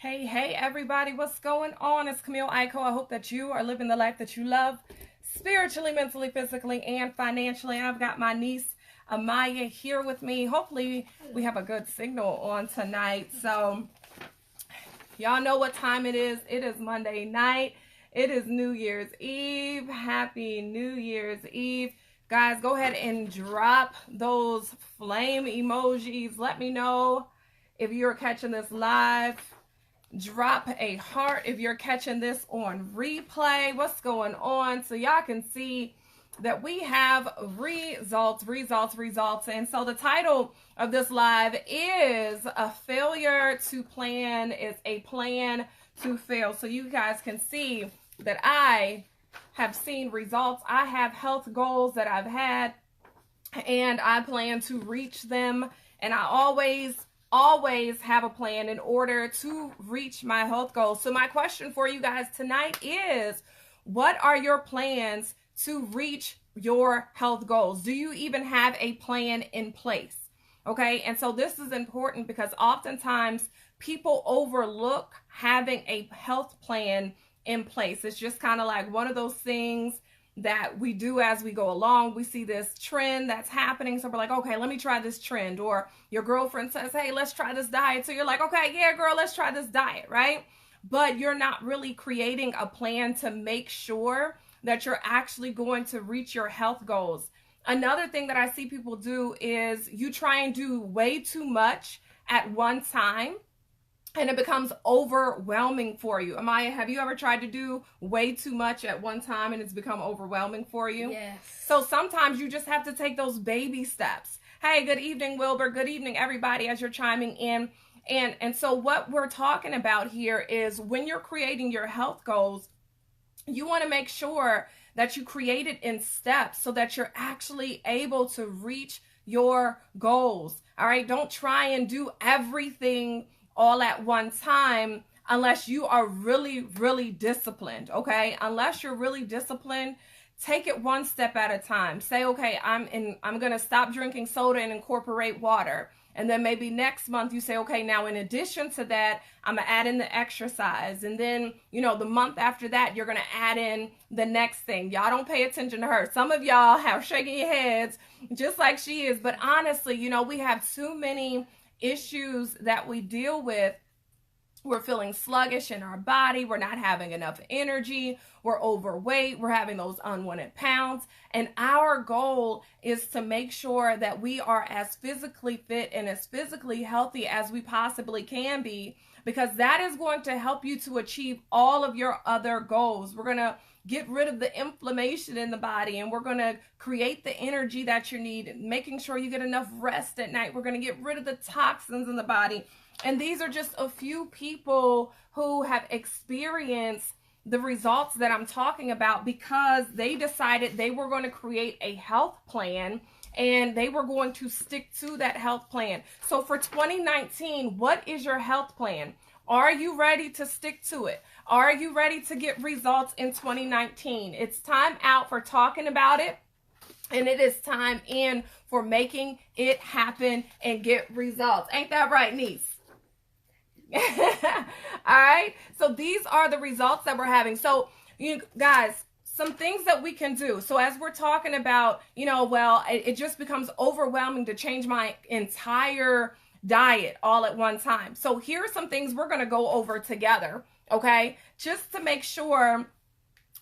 Hey, everybody, what's going on? It's Camille Aiko. I hope that you are living the life that you love spiritually, mentally, physically, and financially. I've got my niece Amaya here with me. Hopefully, we have a good signal on tonight. So, y'all know what time it is. It is Monday night. It is New Year's Eve. Happy New Year's Eve. Guys, go ahead and drop those flame emojis. Let me know if you're catching this live. Drop a heart if you're catching this on replay. What's going on? So y'all can see that we have results. And so the title of this live is A Failure to Plan is a Plan to Fail. So you guys can see that I have seen results. I have health goals that I've had and I plan to reach them. And I always have a plan in order to reach my health goals. So my question for you guys tonight is, what are your plans to reach your health goals? Do you even have a plan in place? Okay, and so this is important because oftentimes people overlook having a health plan in place. It's just kind of like one of those things that we do as we go along. We see this trend that's happening, so we're like, okay, let me try this trend. Or your girlfriend says, hey, let's try this diet, so you're like, okay, yeah, girl, let's try this diet, right? But you're not really creating a plan to make sure that you're actually going to reach your health goals. Another thing that I see people do is you try and do way too much at one time, and it becomes overwhelming for you. Amaya, have you ever tried to do way too much at one time and it's become overwhelming for you? Yes. So sometimes you just have to take those baby steps. Hey, good evening, Wilbur. Good evening, everybody, as you're chiming in. And so what we're talking about here is when you're creating your health goals, you want to make sure that you create it in steps so that you're actually able to reach your goals. All right, don't try and do everything all at one time unless you are really disciplined. Okay, unless you're really disciplined, take it one step at a time. Say, okay, I'm gonna stop drinking soda and incorporate water. And then maybe next month you say, okay, now in addition to that, I'm gonna add in the exercise. And then, the month after that, you're gonna add in the next thing. Y'all don't pay attention to her. Some of y'all have shaking your heads just like she is. But honestly, we have too many issues that we deal with. We're feeling sluggish in our body. We're not having enough energy. We're overweight. We're having those unwanted pounds. And our goal is to make sure that we are as physically fit and as physically healthy as we possibly can be, because that is going to help you to achieve all of your other goals. We're going to get rid of the inflammation in the body, and we're going to create the energy that you need, making sure you get enough rest at night. We're going to get rid of the toxins in the body. And these are just a few people who have experienced the results that I'm talking about because they decided they were going to create a health plan and they were going to stick to that health plan. So for 2019, what is your health plan? Are you ready to stick to it? Are you ready to get results in 2019? It's time out for talking about it, and it is time in for making it happen and get results. Ain't that right, niece? All right, so these are the results that we're having. So you guys, some things that we can do. So as we're talking about, it just becomes overwhelming to change my entire diet all at one time. So here are some things we're going to go over together, okay, just to make sure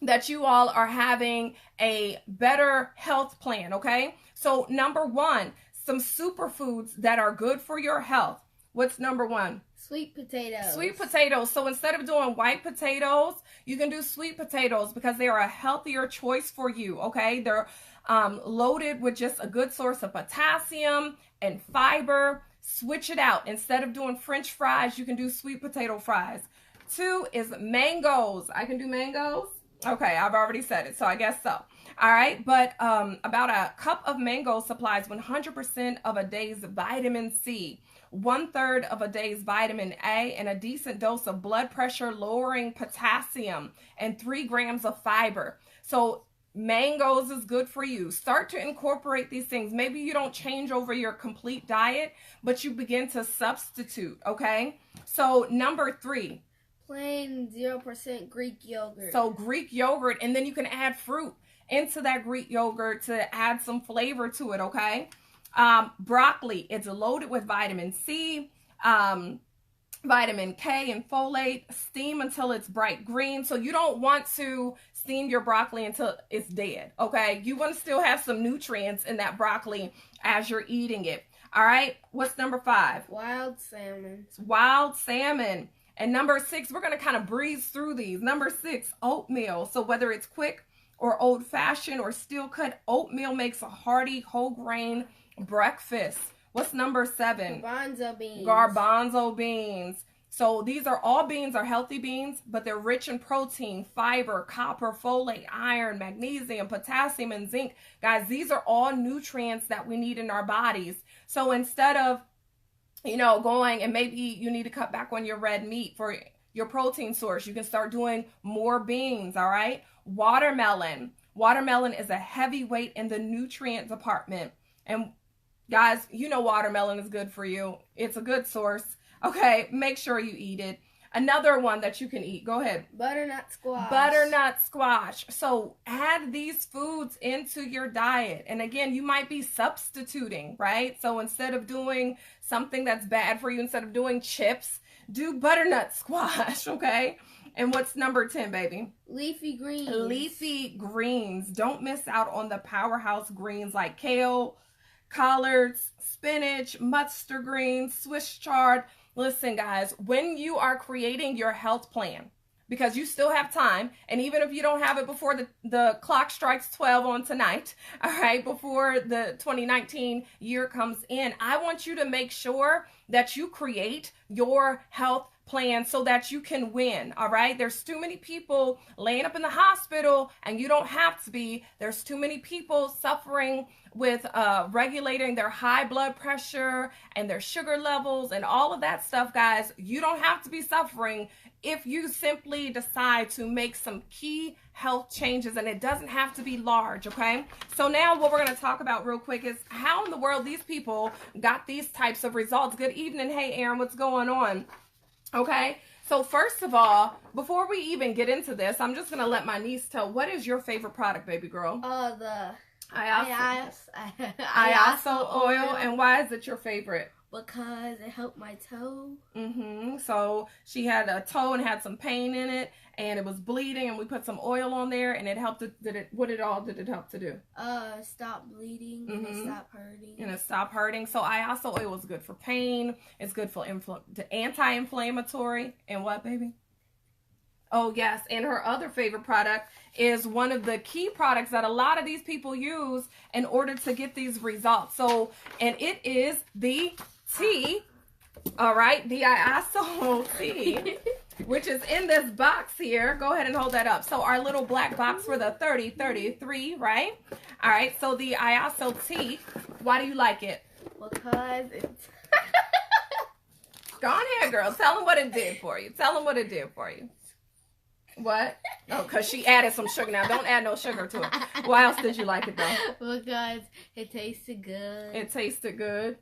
that you all are having a better health plan. Okay, so number one, some superfoods that are good for your health. What's number one? Sweet potatoes. Sweet potatoes. So instead of doing white potatoes, you can do sweet potatoes because they are a healthier choice for you, okay? They're loaded with just a good source of potassium and fiber. Switch it out. Instead of doing French fries, you can do sweet potato fries. Two is mangoes. I can do mangoes. Okay, I've already said it, so I guess so. All right, but about a cup of mango supplies 100% of a day's vitamin C, 1/3 of a day's vitamin A, and a decent dose of blood pressure lowering potassium, and 3 grams of fiber. So Mangoes is good for you. Start to incorporate these things. Maybe you don't change over your complete diet, but you begin to substitute, okay? So number 3. Plain 0% Greek yogurt. So Greek yogurt, and then you can add fruit into that Greek yogurt to add some flavor to it, okay? Broccoli, it's loaded with vitamin C, vitamin K, and folate. Steam until it's bright green. So you don't want to steam your broccoli until it's dead, okay? You want to still have some nutrients in that broccoli as you're eating it. All right, what's number 5? Wild salmon. It's wild salmon. And number 6, we're going to kind of breeze through these. Number 6, oatmeal. So whether it's quick or old-fashioned or steel-cut, oatmeal makes a hearty whole grain breakfast. What's number 7? Garbanzo beans. Garbanzo beans. So these are all beans are healthy beans, but they're rich in protein, fiber, copper, folate, iron, magnesium, potassium, and zinc. Guys, these are all nutrients that we need in our bodies. So instead of, going and maybe you need to cut back on your red meat for your protein source, you can start doing more beans, all right? Watermelon. Watermelon is a heavyweight in the nutrient department. And guys, watermelon is good for you. It's a good source. Okay, make sure you eat it. Another one that you can eat. Go ahead. Butternut squash. Butternut squash. So add these foods into your diet. And again, you might be substituting, right? So instead of doing something that's bad for you, instead of doing chips, do butternut squash, okay? And what's number 10, baby? Leafy greens. Leafy greens. Don't miss out on the powerhouse greens like kale, collards, spinach, mustard greens, Swiss chard. Listen, guys, when you are creating your health plan, because you still have time, and even if you don't have it before the clock strikes 12 on tonight, all right, before the 2019 year comes in, I want you to make sure that you create your health plan so that you can win, all right? There's too many people laying up in the hospital, and you don't have to be. There's too many people suffering with regulating their high blood pressure and their sugar levels and all of that stuff, guys. You don't have to be suffering if you simply decide to make some key health changes, and it doesn't have to be large, okay? So now what we're going to talk about real quick is how in the world these people got these types of results. Good evening. Hey, Aaron, what's going on? Okay, so first of all, before we even get into this, I'm just going to let my niece tell, what is your favorite product, baby girl? The Iaso oil. And why is it your favorite? Because it helped my toe. So she had a toe and had some pain in it, and it was bleeding, and we put some oil on there, and it helped. What did it help to do? Stop bleeding and it stopped hurting. And it stopped hurting. So Iaso oil is good for pain. It's good for anti-inflammatory. And what, baby? Oh, yes. And her other favorite product is one of the key products that a lot of these people use in order to get these results. So, and it is the tea, all right, the Iaso tea, which is in this box here. Go ahead and hold that up. So our little black box for the 3033, right? All right, so the Iaso tea, why do you like it? Because it's... Go on here, girl. Tell them what it did for you. Tell them what it did for you. What? Oh, because she added some sugar. Now, don't add no sugar to it. Why else did you like it, though? Because it tasted good. It tasted good?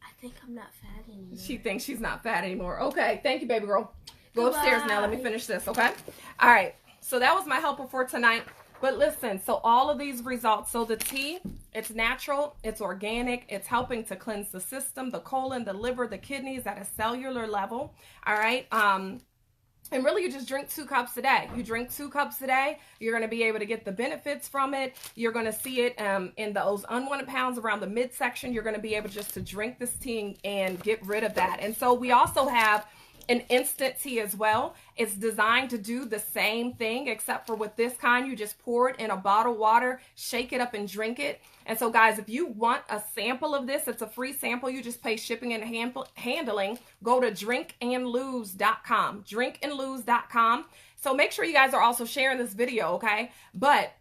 I think I'm not fat anymore. She thinks she's not fat anymore. Okay, thank you, baby girl. Go upstairs now. Let me finish this, okay? All right, so that was my helper for tonight. But listen, so all of these results. So the tea, it's natural, it's organic, it's helping to cleanse the system, the colon, the liver, the kidneys at a cellular level, all right? And really, you just drink 2 cups a day. You drink 2 cups a day, you're going to be able to get the benefits from it. You're going to see it in those unwanted pounds around the midsection. You're going to be able just to drink this tea and get rid of that. And so we also have an instant tea as well. It's designed to do the same thing, except for with this kind, you just pour it in a bottle of water, shake it up, and drink it. And so, guys, if you want a sample of this, it's a free sample. You just pay shipping and handling. Go to drinkandlose.com. Drinkandlose.com. So make sure you guys are also sharing this video, okay? But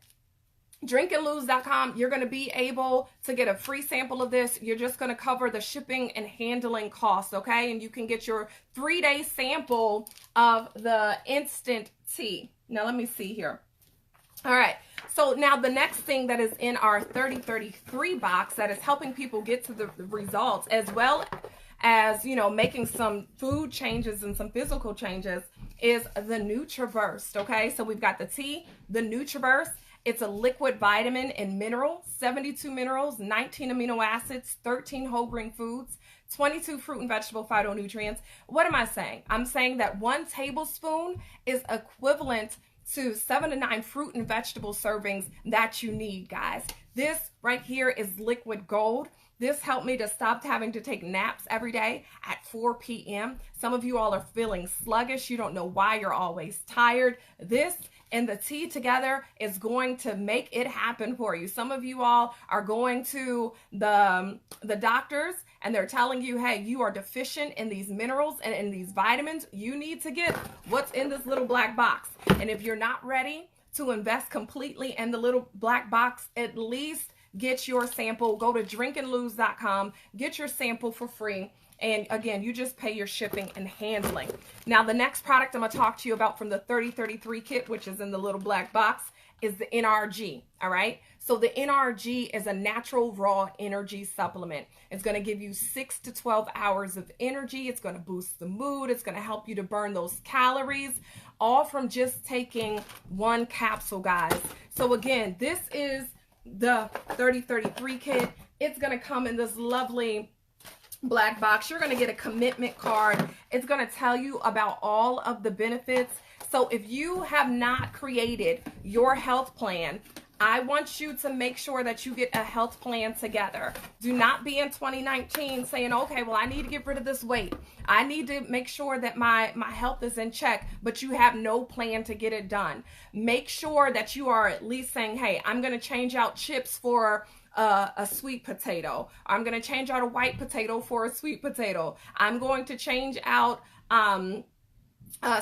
drinkandlose.com, you're going to be able to get a free sample of this. You're just going to cover the shipping and handling costs, okay? And you can get your 3-day sample of the instant tea. Now, let me see here. All right. So now the next thing that is in our 3033 box that is helping people get to the results, as well as, you know, making some food changes and some physical changes, is the Nutriverse. Okay. So we've got the tea, the Nutriverse. It's a liquid vitamin and mineral, 72 minerals, 19 amino acids, 13 whole grain foods, 22 fruit and vegetable phytonutrients. What am I saying? I'm saying that 1 tablespoon is equivalent to 7 to 9 fruit and vegetable servings that you need, guys. This right here is liquid gold. This helped me to stop having to take naps every day at 4 p.m. Some of you all are feeling sluggish. You don't know why, you're always tired. This and the tea together is going to make it happen for you. Some of you all are going to the doctors and they're telling you, hey, you are deficient in these minerals and in these vitamins. You need to get what's in this little black box. And if you're not ready to invest completely in the little black box, at least get your sample. Go to drinkandlose.com, get your sample for free. And again, you just pay your shipping and handling. Now, the next product I'm going to talk to you about from the 3033 kit, which is in the little black box, is the NRG. All right. So the NRG is a natural raw energy supplement. It's going to give you 6 to 12 hours of energy. It's going to boost the mood. It's going to help you to burn those calories, all from just taking 1 capsule, guys. So again, this is the 3033 kit. It's going to come in this lovely black box. You're going to get a commitment card. It's going to tell you about all of the benefits. So if you have not created your health plan, I want you to make sure that you get a health plan together. Do not be in 2019 saying, okay, well, I need to get rid of this weight. I need to make sure that my health is in check, but you have no plan to get it done. Make sure that you are at least saying, hey, I'm going to change out chips for a sweet potato. I'm going to change out a white potato for a sweet potato. I'm going to change out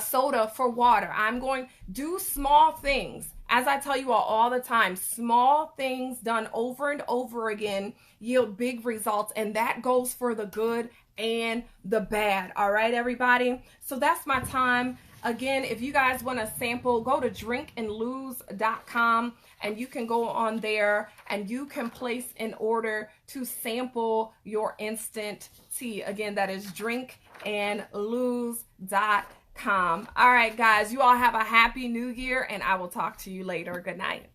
soda for water. I'm going to do small things. As I tell you all the time, small things done over and over again yield big results, and that goes for the good and the bad. All right, everybody. So that's my time. Again, if you guys want to sample, go to drinkandlose.com and you can go on there and you can place an order to sample your instant tea. Again, that is drinkandlose.com. All right, guys, you all have a happy new year and I will talk to you later. Good night.